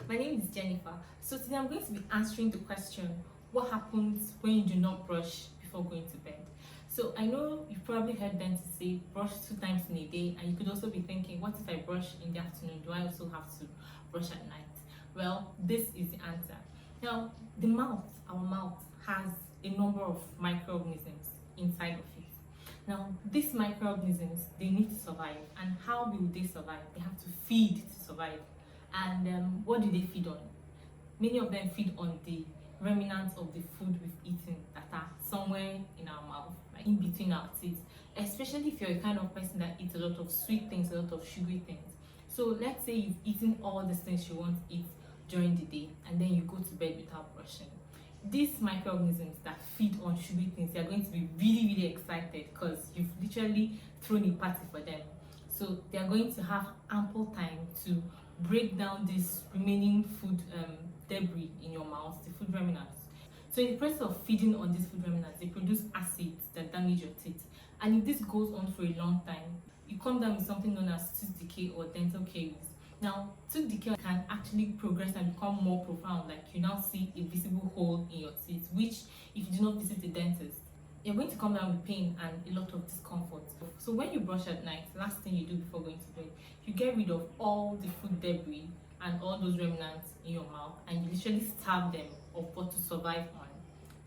My name is Jennifer. So today I'm going to be answering the question, what happens when you do not brush before going to bed? So I know you've probably heard dentists say brush 2 times in a day, and you could also be thinking, what if I brush in the afternoon? Do I also have to brush at night? Well, this is the answer. Now, our mouth has a number of microorganisms inside of it. Now, these microorganisms, they need to survive. And how will they survive? They have to feed to survive. And what do they feed on? Many of them feed on the remnants of the food we've eaten that are somewhere in our mouth, like in between our teeth, especially if you're a kind of person that eats a lot of sweet things, a lot of sugary things. So let's say you've eaten all the things you want to eat during the day, and then you go to bed without brushing. These microorganisms that feed on sugary things, they are going to be really excited because you've literally thrown a party for them. So they are going to have ample time to break down this remaining food debris in your mouth, the food remnants. So in the process of feeding on these food remnants, they produce acids that damage your teeth. And if this goes on for a long time, you come down with something known as tooth decay or dental caries. Now, tooth decay can actually progress and become more profound, like you now see a visible hole in your teeth, which if you do not visit the dentist, you're going to come down with pain and a lot of discomfort. So when you brush at night, last thing you do before going to bed, you get rid of all the food debris and all those remnants in your mouth, and you literally starve them of what to survive on.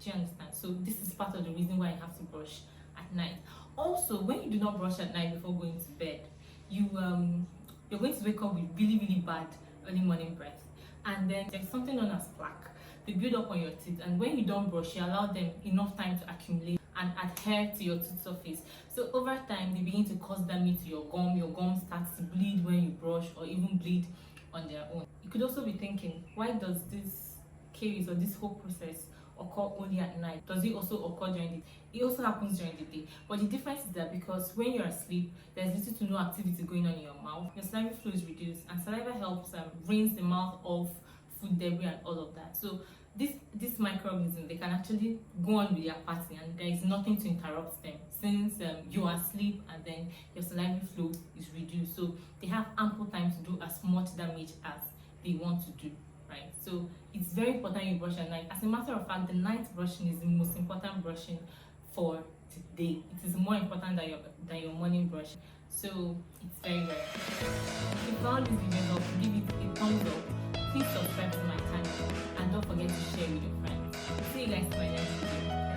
Do you understand? So this is part of the reason why you have to brush at night. Also, when you do not brush at night before going to bed, you're going to wake up with really bad early morning breath, and then there's something known as plaque. They build up on your teeth, and when you don't brush, you allow them enough time to accumulate and adhere to your tooth surface. So over time, they begin to cause damage to your gum. Your gum starts to bleed when you brush, or even bleed on their own. You could also be thinking, why does this caries or this whole process occur only at night? Does it also occur during the day? It also happens during the day, but the difference is that because when you're asleep, there's little to no activity going on in your mouth. Your salivary flow is reduced, and saliva helps rinse the mouth of food debris and all of that. So this microorganism, they can actually go on with their party, and there is nothing to interrupt them since you are asleep and then your salivary flow is reduced. So they have ample time to do as much damage as they want to do, right? So it's very important you brush at night. As a matter of fact, the night brushing is the most important brushing for today. It is more important than your morning brush. So it's very If you found this video helpful, give it a thumbs up. Please subscribe to my channel and don't forget to share with your friends. See you guys in my next video.